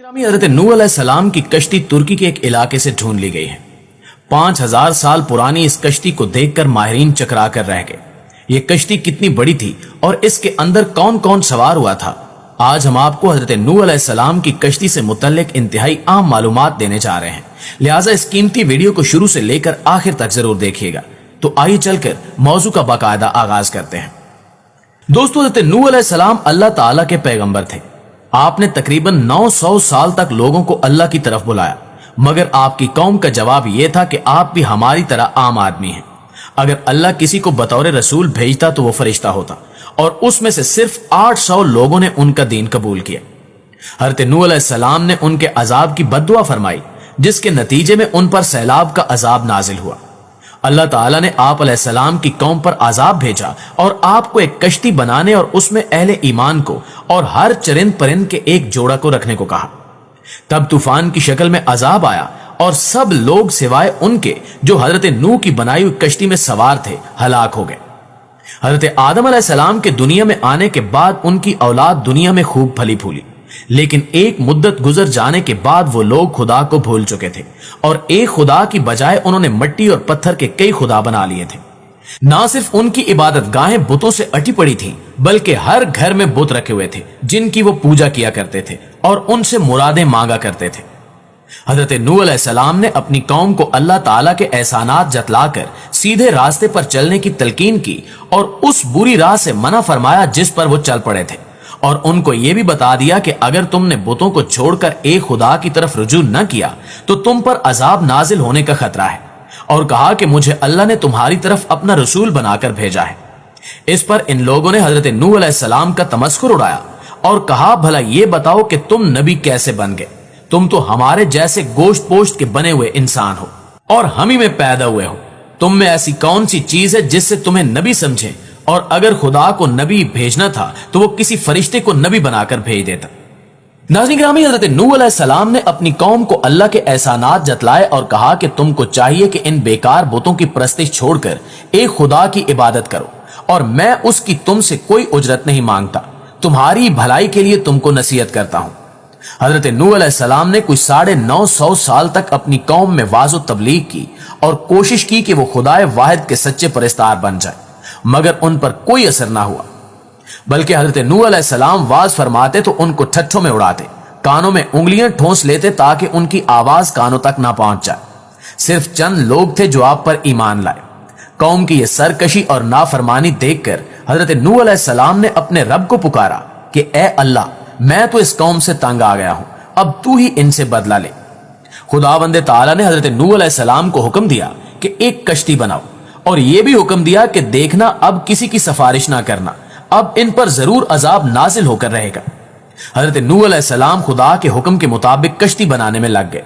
हजरत नूह अलैहिस्सलाम की कश्ती तुर्की के एक इलाके से ढूंढ ली गई है। 5000 साल पुरानी इस कश्ती को देखकर माहिरीन चकरा कर रह गए। ये कश्ती कितनी बड़ी थी और इसके अंदर कौन कौन सवार हुआ था, आज हम आपको हजरत नूह अलैहिस्सलाम की कश्ती से मुतल्लिक इंतहाई अहम मालूमात देने जा रहे हैं। लिहाजा इस कीमती वीडियो को शुरू से लेकर आखिर तक जरूर देखिएगा। तो आइए चलकर मौजू का बाकायदा आगाज करते हैं। दोस्तों, हजरत नूह अलैहिस्सलाम अल्लाह ताला के पैगंबर थे। आपने तकरीबन 900 साल तक लोगों को अल्लाह की तरफ बुलाया, मगर आपकी कौम का जवाब यह था कि आप भी हमारी तरह आम आदमी हैं। अगर अल्लाह किसी को बतौर रसूल भेजता तो वो फरिश्ता होता, और उसमें से सिर्फ 800 लोगों ने उनका दीन कबूल किया। हजरत नूह अलैहिस्सलाम ने उनके अजाब की बद्दुआ फरमाई, जिसके नतीजे में उन पर सैलाब का अजाब नाजिल हुआ। अल्लाह ताला ने आप अलैहिस्सलाम की कौम पर अजाब भेजा और आपको एक कश्ती बनाने और उसमें अहले ईमान को और हर चरिंद परिंद के एक जोड़ा को रखने को कहा। तब तूफान की शक्ल में अजाब आया और सब लोग सिवाय उनके जो हजरत नूह की बनाई हुई कश्ती में सवार थे हलाक हो गए। हजरत आदम अलैहिस्सलाम के दुनिया में आने के बाद उनकी औलाद दुनिया में खूब फली फूली, लेकिन एक मुद्दत गुजर जाने के बाद वो लोग खुदा को भूल चुके थे और एक खुदा की बजाय उन्होंने मिट्टी और पत्थर के कई खुदा बना लिए थे। ना सिर्फ उनकी इबादत गाहें बुतों से अटी पड़ी थी, बल्कि हर घर में बुत रखे हुए थे जिनकी वो पूजा किया करते थे और उनसे मुरादें मांगा करते थे। हजरत नूह अलैहिस्सलाम ने अपनी कौम को अल्लाह ताला के एहसानात जतलाकर सीधे रास्ते पर चलने की तलकीन की और उस बुरी राह से मना फरमाया जिस पर वो चल पड़े थे, और उनको यह भी बता दिया कि अगर तुमने बुतों को छोड़कर एक खुदा की तरफ रुजू न किया तो तुम पर अजाब नाजिल होने का खतरा है, और कहा कि मुझे अल्लाह ने तुम्हारी तरफ अपना रसूल बनाकर भेजा है। इस पर इन लोगों ने हजरत नूह अलैहिस्सलाम का तमस्खुर उड़ाया और कहा, भला ये बताओ कि तुम नबी कैसे बन गए? तुम तो हमारे जैसे गोश्त पोश्त के बने हुए इंसान हो और हम ही में पैदा हुए हो। तुम में ऐसी कौन सी चीज है जिससे तुम्हें नबी समझे? और अगर खुदा को नबी भेजना था तो वो किसी फरिश्ते को नबी बनाकर भेज देता। नाज़रीन गिरामी, हजरत नूह अलैहिस्सलाम ने अपनी कौम को अल्लाह के एहसानात जतलाए और कहा कि तुमको चाहिए कि इन बेकार बुतों की परस्तिश छोड़कर एक खुदा की इबादत करो, और मैं उसकी तुमसे कोई उजरत नहीं मांगता, तुम्हारी भलाई के लिए तुमको नसीहत करता हूं। हजरत नूह अलैहिस्सलाम ने कुछ 950 साल तक अपनी कौम में वाज़ो तबलीग की और कोशिश की कि वो खुदाए वाहिद के सच्चे परस्तार बन जाए, मगर उन पर कोई असर ना हुआ। बल्कि हजरत नूह अलैहिस्सलाम वाज फरमाते तो उनको ठट्ठों में उड़ाते, कानों में उंगलियां ठोंस लेते ताकि उनकी आवाज कानों तक ना पहुंच जाए। सिर्फ चंद लोग थे जो आप पर ईमान लाए। कौम की यह सरकशी और नाफरमानी देखकर हजरत नूह अलैहिस्सलाम ने अपने रब को पुकारा कि ए अल्लाह, मैं तो इस कौम से तंग आ गया हूं, अब तू ही इनसे बदला ले। खुदावंद ताला ने हजरत नूह अलैहिस्सलाम को हुक्म दिया कि एक कश्ती बनाओ, और यह भी हुक्म दिया कि देखना अब किसी की सिफारिश ना करना, अब इन पर जरूर अजाब नाजिल होकर रहेगा। हजरत नूह अलैहिस्सलाम खुदा के हुक्म के मुताबिक कश्ती बनाने में लग गए।